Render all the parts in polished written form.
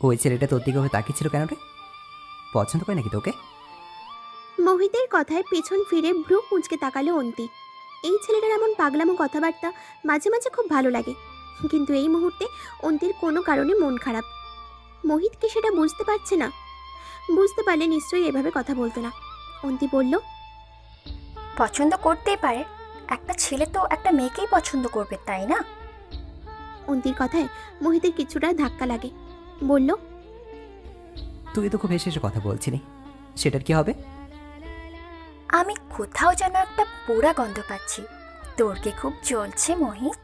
ওই ছেলেটা তোর দিকে তাকিয়েছিল কেন রে? পছন্দ করে নাকি তোকে? মোহিতের কথায় পেছন ফিরে ভ্রু কুঁচকে তাকালো অন্তি। এই ছেলেটার এমন পাগলামো কথাবার্তা মাঝে মাঝে খুব ভালো লাগে, কিন্তু এই মুহূর্তে অন্তির কোনো কারণে মন খারাপ। মোহিতকে সেটা বুঝতে পারছে না। বুঝতে পারলে নিশ্চয়ই এভাবে কথা বলতো না। অন্তি বলল, পছন্দ করতেই পারে, একটা ছেলে তো একটা মেয়েকেই পছন্দ করবে, তাই না? অন্তির কথায় মোহিতের কিছুটা ধাক্কা লাগে। বলল, তুই তো খুব হেসে হেসে কথা বলছিলি, সেটার কি হবে? আমি কোথাও যেন একটা পোড়া গন্ধ পাচ্ছি। তোর কি খুব জ্বলছে মোহিত?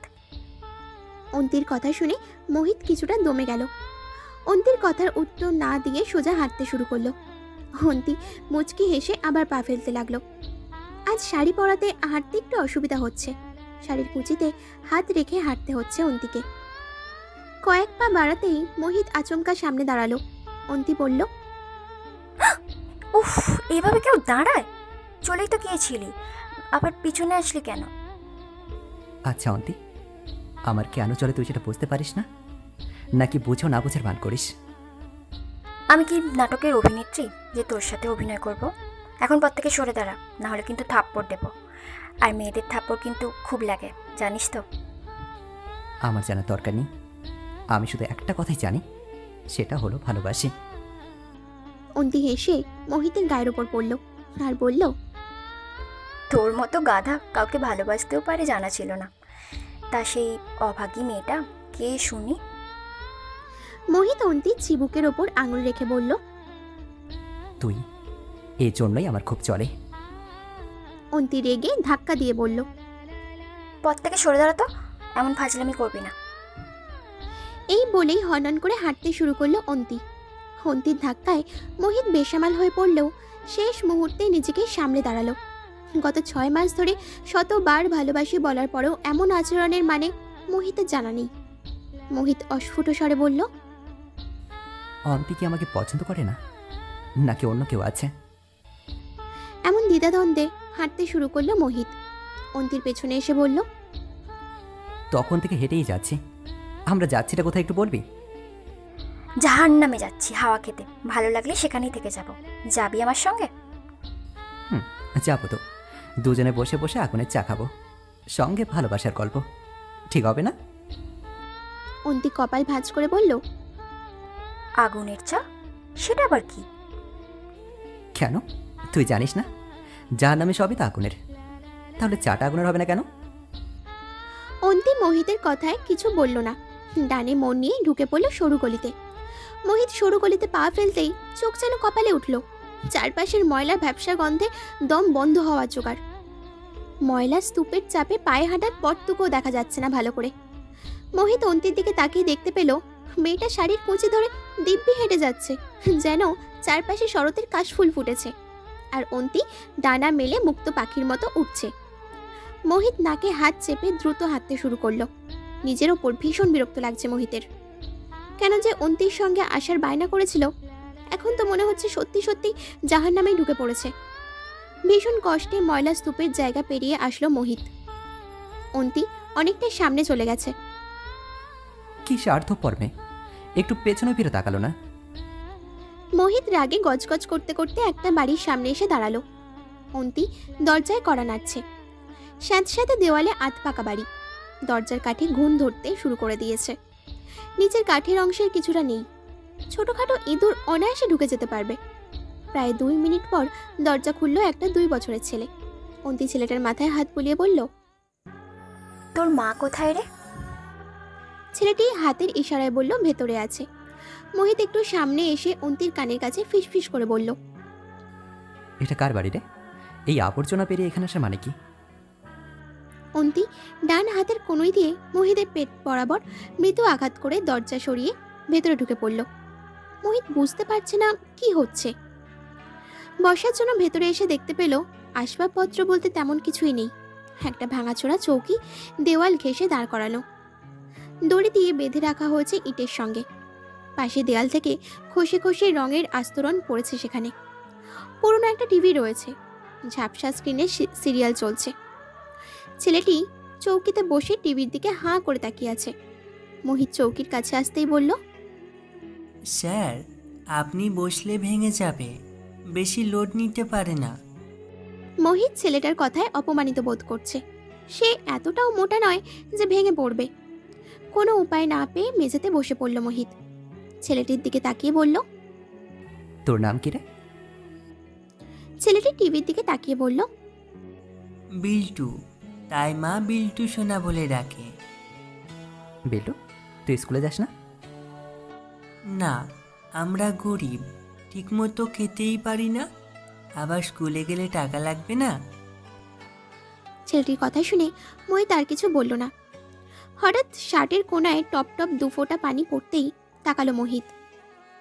অন্তির কথা শুনে মোহিত কিছুটা দমে গেল। অন্তির কথার উত্তর না দিয়ে সোজা হাঁটতে শুরু করলো। অন্তি মুচকি হেসে আবার পা ফেলতে লাগলো। আজ শাড়ি পরাতে হাঁটতে একটু অসুবিধা হচ্ছে। শাড়ির কুচিতে হাত রেখে হাঁটতে হচ্ছে অন্তিকে। কয়েক পা বাড়াতেই মোহিত আচমকা সামনে দাঁড়ালো। অন্তি বলল, উফ, এভাবে কেউ দাঁড়ায়? চলেই তো গিয়েছিলি, আবার পিছনে আসলি কেন? আচ্ছা অন্তি, আমার কেন চলে তুই সেটা বুঝতে পারিস না, নাকি বুঝো না বুঝের ভান করিস? আমি কি নাটকের অভিনেত্রী যে তোর সাথে অভিনয় করব? এখন পর থেকে সরে দাঁড়া, না হলে কিন্তু থাপ্পড় দেব। আর মেয়েদের থাপ্পড় কিন্তু খুব লাগে, জানিস তো। আমার জানার দরকার নেই, আমি শুধু একটা কথাই জানি, সেটা হলো ভালোবাসি। অন্তি হেসে মোহিতের গায়ের উপর পড়ল আর বলল, তোর মতো গাধা কাউকে ভালোবাসতেও পারে জানা ছিল না। তা সেই অভাগী মেয়েটা কে শুনি? মোহিত অন্তির চিবুকের ওপর আঙুল রেখে বলল, তুই, এই জন্যই আমার খুব চলে। অন্তি রেগে ধাক্কা দিয়ে বলল, পথ থেকে সরে দাঁড়া তো, এমন ফাজলামি করবি না। এই বলেই হনন করে হাঁটতে শুরু করলো অন্তি। অন্তির ধাক্কায় মোহিত বেসামাল হয়ে পড়লেও শেষ মুহূর্তে নিজেকে সামলে দাঁড়ালো। গত 6 মাস ধরে শতবার ভালোবাসি বলার পরেও এমন আচরণের মানে মোহিতের জানা নেই। মোহিত অস্ফুট স্বরে বলল, অন্তি কি আমাকে পছন্দ করে না, নাকি অন্য কেউ আছে? এমন দ্বিধাদ্বন্দ্বে হাঁটতে শুরু করলো মোহিত। অন্তির পেছনে এসে বলল, তখন থেকে হেঁটেই যাচ্ছি, আমরা যাচ্ছিটা কোথায় একটু বলবি? জাহান্নামে যাচ্ছি হাওয়া খেতে, ভালো লাগলে সেখানেই থেকে যাব। যাবি আমার সঙ্গে? যাবো তো, দুজনে বসে বসে আগুনের চা খাবো, সঙ্গে ভালোবাসার গল্প, ঠিক হবে না? অন্তি কপাল ভাঁজ করে বলল, আগুনের চা? সেটা আবার কি? কেন, তুই জানিস না যার নামে সবই তো আগুনের, তাহলে চাটা আগুনের হবে না কেন? অন্তি মোহিতের কথায় কিছু বলল না। ডানে মন নিয়ে ঢুকে পড়ল সরু গলিতে। মোহিত সরু গলিতে পা ফেলতেই চোখ যেন কপালে উঠল। চারপাশের ময়লা ভ্যাপসা গন্ধে দম বন্ধ হওয়া জোগাড়। ময়লা স্তূপের চাপে পায়ে হাঁটার পথটুকুও দেখা যাচ্ছে না ভালো করে। মোহিত অন্তির দিকে তাকিয়ে দেখতে পেল মেয়েটা শাড়ির কুঁচি ধরে দিব্যি হেঁটে যাচ্ছে, যেন চারপাশে শরতের কাশফুল ফুটেছে। আর অন্তি ডানা মেলে মুক্ত পাখির মতো উঠছে। মোহিত নাকে হাত চেপে দ্রুত হাঁটতে শুরু করলো। নিজের ওপর ভীষণ বিরক্ত লাগছে মোহিতের। কেন যে অন্তির সঙ্গে আসার বায়না করেছিল, এখন তো মনে হচ্ছে সত্যি সত্যি জাহান্নামেই ঢুকে পড়েছে। ভীষণ কষ্টে ময়লা স্তূপের জায়গা পেরিয়ে আসলো মোহিত। অন্তি অনেকটাই সামনে চলে গেছে। কি স্বার্থপর মেয়ে, একটু পেছনে ফিরে তাকালো না? মোহিত রাগে গজগজ করতে করতে একটা বাড়ির সামনে এসে দাঁড়ালো। অন্তি দরজায় কড়া নাড়ছে। স্যাঁতস্যাঁতে দেওয়ালে আধ পাকা বাড়ি। দরজার কাঠে ঘুণ ধরতে শুরু করে দিয়েছে। নিচের কাঠের অংশের কিছুটা নেই। ছোটখাটো ইঁদুর অনায়াসে ঢুকে যেতে পারবে। প্রায় 2 মিনিট পর দরজা খুলল একটা 2 বছরের ছেলে। অন্তি ছেলেটার মাথায় হাত বুলিয়ে বলল, তোর মা কোথায় রে? ছেলেটি হাতের ইশারায় বলল ভেতরে আছে। মোহিত একটু সামনে এসে অন্তির কানের কাছে ফিসফিস করে বলল, এটা কার বাড়ি রে? এই আবর্জনা পেরিয়ে এখানে আসা মানে কি? অন্তি ডান হাতের কনুই দিয়ে মোহিতের পেট বরাবর মৃদু আঘাত করে দরজা সরিয়ে ভেতরে ঢুকে পড়ল। মোহিত বুঝতে পারছে না কি হচ্ছে। বসার জন্য ভেতরে এসে দেখতে পেল আসবাবপত্র বলতে তেমন কিছুই নেই। একটা ভাঙাচোরা চৌকি দেওয়াল ঘেঁষে দাঁড় করানো। দড়ি দিয়ে বেঁধে রাখা হয়েছে ইটের সঙ্গে। পাশে দেয়াল থেকে খসে খসে রঙের আস্তরণ পড়েছে সেখানে। পুরনো একটা টিভি রয়েছে, ঝাপসা স্ক্রিনে সিরিয়াল চলছে। ছেলেটি চৌকিতে বসে টিভির দিকে হাঁ করে তাকিয়ে আছে। মোহিত চৌকির কাছে আসতেই বলল, স্যার, আপনি বসলে ভেঙে যাবে, বেশি লোড নিতে পারে না। মোহিত ছেলেটার কথায় অপমানিত বোধ করছে। সে এতটাও মোটা নয় যে ভেঙে পড়বে। কোনো উপায় না পেয়ে মেঝেতে বসে পড়ল মোহিত। ছেলেটির দিকে তাকিয়ে বলল, তোর নাম কি রে? ছেলেটি টিভির দিকে তাকিয়ে বলল, বিল্টু, তাই মা বিল্টু সোনা বলে ডাকে। বিল্টু, তুই স্কুলে যাস না? না, আমরা গরিব, ঠিকমতো খেতেই পারি না, আবার স্কুলে গেলে টাকা লাগবে না। ছেলেটির কথা শুনে মোহিত আর কিছু বলল না। হঠাৎ শার্টের কোনায় টপ টপ দুফোঁটা পানি পড়তেই তাকালো মোহিত।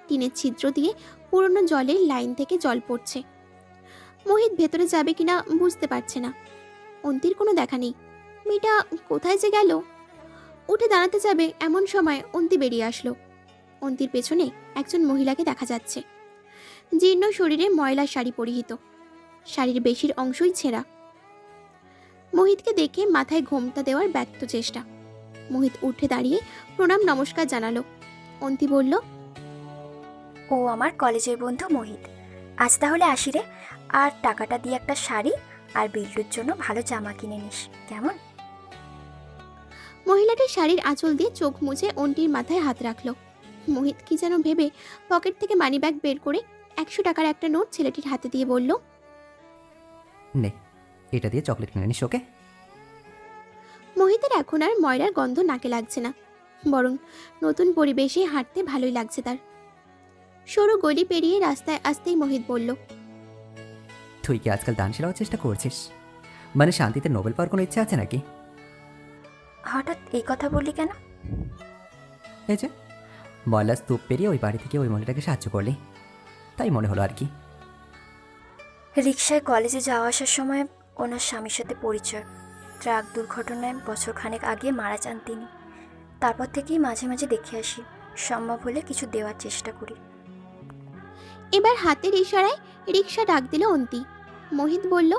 টিনের ছিদ্র দিয়ে পুরনো জলের লাইন থেকে জল পড়ছে। মোহিত ভেতরে যাবে কিনা বুঝতে পারছে না। অন্তির কোনো দেখা নেই। মেয়েটা কোথায় যে গেল? উঠে দাঁড়াতে যাবে এমন সময় অন্তি বেরিয়ে আসলো। অন্তির পেছনে একজন মহিলাকে দেখা যাচ্ছে। জীর্ণ শরীরে ময়লা শাড়ি পরিহিত, শাড়ির বেশির অংশই ছেঁড়া। মোহিতকে দেখে মাথায় ঘোমটা দেওয়ার ব্যর্থ চেষ্টা। মোহিত উঠে দাঁড়িয়ে প্রণাম নমস্কার জানালো। অন্তি বলল, ও আমার কলেজের বন্ধু মোহিত। আজ তাহলে আসি রে, আর টাকাটা দিয়ে একটা শাড়ি আর বিল্টুর জন্য ভালো জামা কিনে নিস, কেমন? মহিলাটি শাড়ির আঁচল দিয়ে চোখ মুছে অন্তির মাথায় হাত রাখলো। মোহিত কি যেন ভেবে পকেট থেকে মানিব্যাগ বের করে 100 টাকার একটা নোট ছেলেটির হাতে দিয়ে বলল, নে, এটা দিয়ে চকলেট কিনে নিস, ওকে? মোহিতের এখন আর ময়লার গন্ধ নাকে লাগছে না, বরং নতুন পরিবেশে হাঁটতে ভালোই লাগছে তার। সরু গলি পেরিয়ে রাস্তায় আসতেই মোহিত বলল, তুই কি আজকাল দান সেরাও চেষ্টা করছিস? মানে শান্তিতে নোবেল পাওয়ার কোনো ইচ্ছা আছে নাকি? হঠাৎ এই কথা বললি কেন? এই যে ময়লা স্তূপ পেরিয়ে ওই বাড়ি থেকে ওই মহিলাটাকে সাহায্য করলি, তাই মনে হলো আর কি। রিকশায় কলেজে যাওয়া আসার সময় ওনার স্বামীর সাথে পরিচয়। ট্রাক দুর্ঘটনায় বছরখানেক আগে মারা যান তিনি। তারপর থেকেই মাঝে মাঝে দেখে আসি, সম্ভব হলে কিছু দেওয়ার চেষ্টা করি। এবার হাতের ইশারায় রিকশা ডাক দিল অন্তি। মোহিত বলল,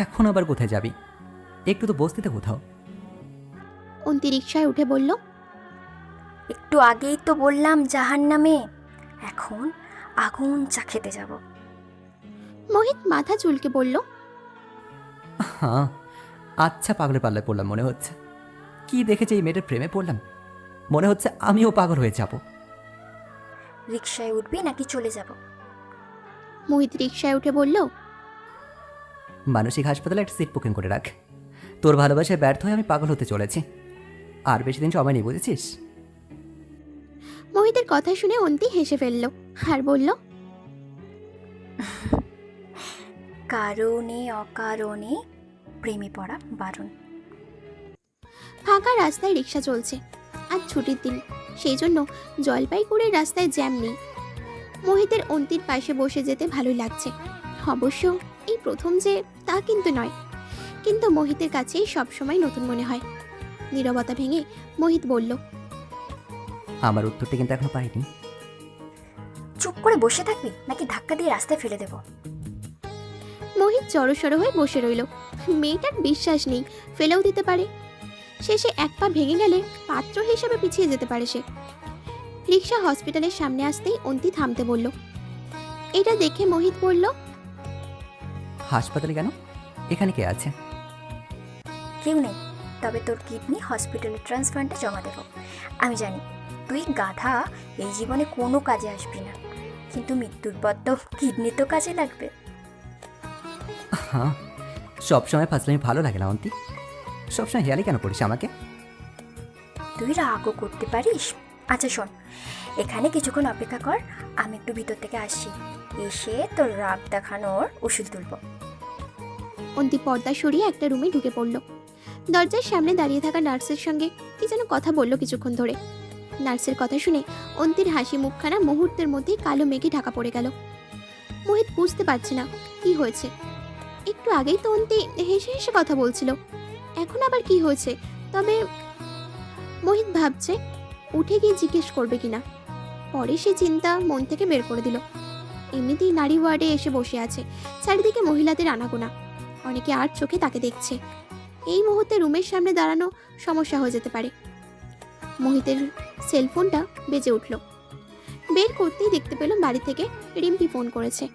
এখন আবার কোথায় যাবি? একটু তো বসতে দে কোথাও। অন্তি রিকশায় উঠে বলল, একটু আগেই তো বললাম জাহান্নামে, এখন আগুন চা খেতে যাব। মোহিত মাথা চুলকে বলল, হ্যাঁ, আচ্ছা, পাগলের পাল্লায় পড়লাম মনে হচ্ছে। কি দেখেছে এই মেয়েটার প্রেমে পড়লাম, মনে হচ্ছে আমিও পাগল হয়ে যাব। রিকশায় উঠবি নাকি চলে যাব? মোহিত রিকশায় উঠে বলল, মানসিক হাসপাতালে একটা সিট বুকিং করে রাখ। তোর ভালোবাসায় ব্যর্থ হয়ে আমি পাগল হতে চলেছি, আর বেশি দিন সময় নেই, বুঝেছিস? মোহিতের কথা শুনে অন্তি হেসে ফেলল আর বলল, কারণে অকারণে প্রেমে পড়া বারণ। ফাঁকা রাস্তায় রিকশা চলছে। আজ ছুটির দিন, সেই জন্য জলপাইগুড়ির রাস্তায় জ্যাম নেই। মোহিতের অন্তির পাশে বসে যেতে ভালোই লাগছে। অবশ্য এই প্রথম যে তা কিন্তু নয়, কিন্তু মোহিতের কাছেই সবসময় নতুন মনে হয়। নীরবতা ভেঙে মোহিত বলল, আমার উত্তরটা কিন্তু এখনো পাইনি। চুপ করে বসে থাকবি নাকি ধাক্কা দিয়ে রাস্তায় ফেলে দেব? মোহিত জড়সড় হয়ে বসে রইল। মেয়েটার বিশ্বাস নেই, ফেলেও দিতে পারে। শেষে এক পা ভেঙে গেলে পাত্র হিসেবে পিছিয়ে যেতে পারে সে। রিকশা হসপিটালের সামনে আসতেই অন্তি থামতে বলল। এটা দেখে মোহিত বলল, হাসপাতালে কেন? এখানে কে আছে? কেউ নেই, তবে তোর কিডনি হসপিটালের ট্রান্স ফান্ডে জমা দেব। আমি জানি তুই গাধা, এই জীবনে কোনো কাজে আসবি না, কিন্তু মৃত্যুর পর তো কিডনি তো কাজে লাগবে। হ্যাঁ, সবসময় ফাজলামি ভালো লাগে না অন্তি। সবসময় হেয়ালি কেন করিস আমাকে? তুই রাগও করতে পারিস। আচ্ছা শোন, এখানে কিছুক্ষণ অপেক্ষা কর, আমি একটু ভিতর থেকে আসছি, এসে তোর রাগ দেখানোর ওষুধ তুলব। অন্তি পর্দা সরিয়ে একটা রুমে ঢুকে পড়ল। দরজার সামনে দাঁড়িয়ে থাকা নার্সের সঙ্গে কি যেন কথা বলল কিছুক্ষণ ধরে। নার্সের কথা শুনে অন্তির হাসি মুখখানা মুহূর্তের মধ্যেই কালো মেঘে ঢাকা পড়ে গেল। মোহিত বুঝতে পারছে না কি হয়েছে। একটু আগেই তো অন্তি হেসে হেসে কথা বলছিল, এখন আবার কি হয়েছে? তবে মোহিত ভাবছে উঠে গিয়ে জিজ্ঞেস করবে কিনা। পরে সে চিন্তা মন থেকে বের করে দিল। এমনিতেই নারী ওয়ার্ডে এসে বসে আছে, চারিদিকে মহিলাদের আনাগোনা, অনেকে আর চোখে তাকে দেখছে। এই মুহূর্তে রুমের সামনে দাঁড়ানো সমস্যা হয়ে যেতে পারে। মোহিতের সেলফোনটা বেজে উঠল। বের করতেই দেখতে পেল বাড়ি থেকে রিম্পি ফোন করেছে।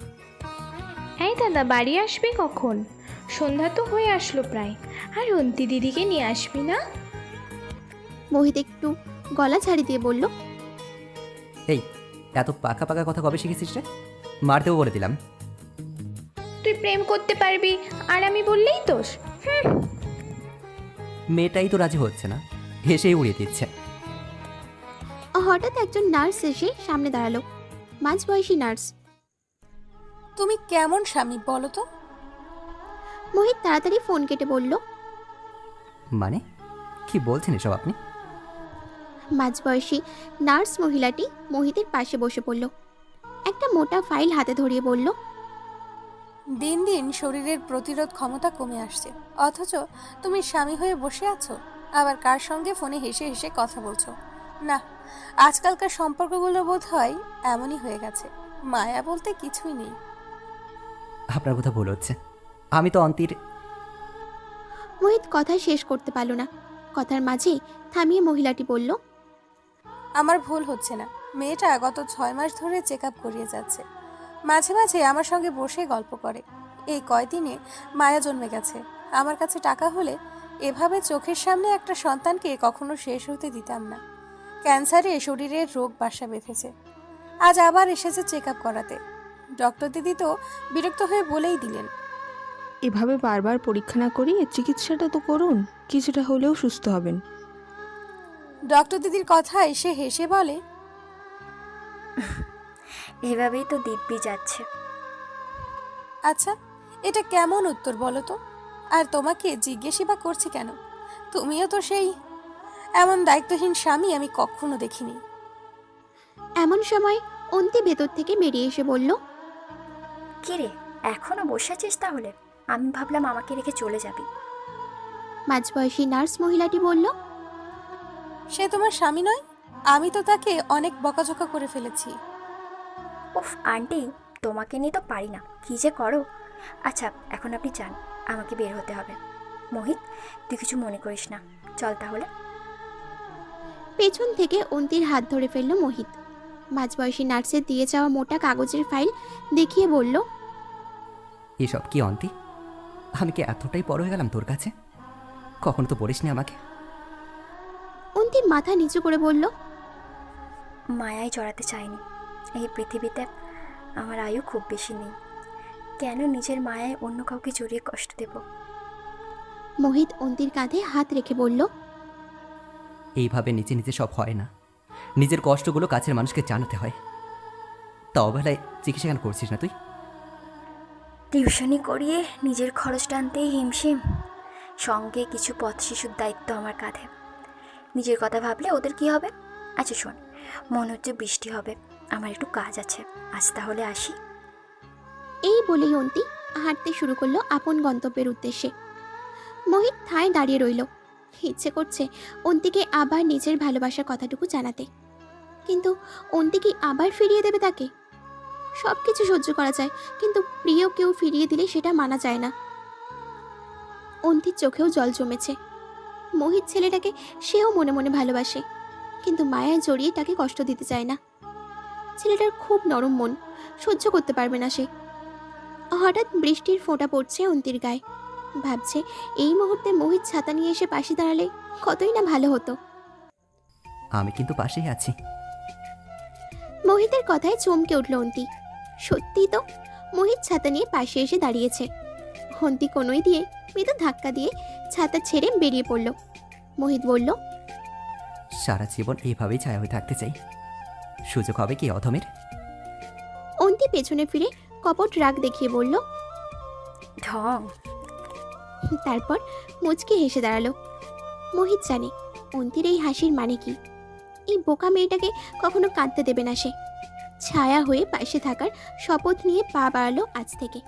এই দাদা, বাড়ি আসবি কখন? সন্ধ্যা তো হয়ে আসলো প্রায়। আর অন্তি দিদিকে নিয়ে আসবি না? মোহিত একটু গলা ছাড়ি দিয়ে বলল, এই এত পাকা পাকা কথা কবে শিখেছিস রে? মারতেও বলে দিলাম। তুই প্রেম করতে পারবি আর আমি বললেই দোষ? মেয়েটাই তো রাজি হচ্ছে না, হেসেই উড়িয়ে দিচ্ছে। হঠাৎ একজন নার্স এসে সামনে দাঁড়ালো, মাঝবয়সী নার্স। তুমি কেমন স্বামী বলো তো? মোহিত তাড়াতাড়ি ফোন কেটে বলল, মানে কি বলছেন এসব আপনি? মাঝবয়সী নার্স মহিলাটি মোহিতের পাশে বসে পড়ল, একটা মোটা ফাইল হাতে ধরিয়ে বলল, দিন দিন শরীরের প্রতিরোধ ক্ষমতা কমে আসছে, অথচ তুমি স্বামী হয়ে বসে আছো, আবার কার সঙ্গে ফোনে হেসে হেসে কথা বলছো। না, আজকালকার সম্পর্কগুলো বোধ হয় এমনই হয়ে গেছে, মায়া বলতে কিছুই নেই। আপনার কথা ভুল হচ্ছে, আমি তো অন্তির। মোহিত কথা শেষ করতে পারল না, কথার মাঝেই থামিয়ে মহিলাটি বলল, আমার ভুল হচ্ছে না, মেয়েটা গত 6 মাস ধরে চেক আপ করিয়ে যাচ্ছে, মাঝে মাঝে আমার সঙ্গে বসে গল্প করে। এই কয়দিনে মায়া জন্মে গেছে। আমার কাছে টাকা হলে এভাবে চোখের সামনে একটা সন্তানকে কখনো শেষ হতে দিতাম না। ক্যান্সারে শরীরের রোগ বাসা বেঁধেছে, আজ আবার এসেছে চেক আপ করাতে। ডক্টর দিদি তো বিরক্ত হয়ে বলেই দিলেন, এভাবে বারবার পরীক্ষা না করিয়ে চিকিৎসাটা তো করুন, কিছুটা হলেও সুস্থ হবেন। ডক্টর দিদির কথায় সে হেসে বলে, এভাবেই তো দিব্যি যাচ্ছে। আচ্ছা, এটা কেমন উত্তর বলো তো? আর তোমাকে জিজ্ঞেসই বা করছি কেন? তুমিও তো সেই এমন দায়িত্বহীন স্বামী আমি কখনো দেখিনি। এমন সময় অন্তি ভেতর থেকে বেরিয়ে এসে বলল, কি রে, এখনো বসে আছিস তাহলে? আমি ভাবলাম আমাকে রেখে চলে যাবি। মাঝবয়সী নার্স মহিলাটি বলল, সে তোমার স্বামী নয়? আমি তো তাকে অনেক বকাঝকা করে ফেলেছি। উফ আন্টি, তোমাকে নিয়ে তো পারি না, কী যে করো। আচ্ছা, এখন আপনি যান, আমাকে বের হতে হবে। মোহিত, তুই কিছু মনে করিস না, চল তাহলে। পেছন থেকে অন্তির হাত ধরে ফেলল মোহিত। মাঝবয়সী নার্সের দিয়ে যাওয়া মোটা কাগজের ফাইল দেখিয়ে বলল, এসব কি অন্তি? আমি কি এতটাই বড় হয়ে গেলাম তোর কাছে? কখনো তো বলিসনি আমাকে। অন্তি মাথা নিচু করে বলল, মায়ায় জড়াতে চাইনি। এই পৃথিবীতে আমার আয়ু খুব বেশি নেই, কেন নিজের মায়ায় অন্য কাউকে জড়িয়ে কষ্ট দেব? মোহিত অন্তির কাঁধে হাত রেখে বলল, এইভাবে নিচে নিচে সব হয় না, নিজের কষ্টগুলো কাছের মানুষকে জানাতে হয়। তা অবেলায় চিকিৎসা কেন করছিস না তুই? টিউশনি করিয়ে নিজের খরচ টানতেই হিমশিম, সঙ্গে কিছু পথ শিশুর দায়িত্ব আমার কাঁধে। নিজের কথা ভাবলে ওদের কি হবে? আচ্ছা শোন, মনে হচ্ছে বৃষ্টি হবে, আমার একটু কাজ আছে, আজ তাহলে আসি। এই বলেই অন্তি হাঁটতে শুরু করলো আপন গন্তব্যের উদ্দেশ্যে। মোহিত ঠায় দাঁড়িয়ে রইল, ইচ্ছে করছে অন্তিকে আবার নিজের ভালোবাসার কথাটুকু জানাতে, কিন্তু অন্তি কি আবার ফিরিয়ে দেবে তাকে? সব কিছু সহ্য করা যায়, কিন্তু প্রিয় কেউ ফিরিয়ে দিলে সেটা মানা যায় না। অন্তির চোখেও জল জমেছে। মোহিত ছেলেটাকে সেও মনে মনে ভালোবাসে, কিন্তু মায়ায় জড়িয়ে তাকে কষ্ট দিতে চায় না। ছেলেটার খুব নরম মন, সহ্য করতে পারবে না সে। হঠাৎ বৃষ্টির ফোঁটা পড়ছে অন্তির গায়ে, ভাবছে এই মুহূর্তে মোহিত ছাতা নিয়ে এসে পাশে দাঁড়ালে কতই না ভালো হতো। আমি কিন্তু পাশেই আছি। মোহিতের কথায় চমকে উঠল অন্তি। সত্যিই তো, মোহিত ছাতা নিয়ে পাশে এসে দাঁড়িয়েছে। অন্তি কোনোই দিয়ে মৃদু ধাক্কা দিয়ে ছাতা ছেড়ে বেরিয়ে পড়ল। মোহিত বলল, সারা জীবন এইভাবেই ছায়া হয়ে থাকতে চাই, সুযোগ হবে কি অধমের? অন্তি পেছনে ফিরে কপট রাগ দেখিয়ে বলল, ঢং। তারপর মুচকি হেসে দাঁড়ালো। মোহিত জানে অন্তির এই হাসির মানে কি। এই বোকা মেয়েটাকে কখনো কাঁদতে দেবে না সে। ছায়া হয়ে পাশে থাকার শপথ নিয়ে পা বাড়ালো আজ থেকে।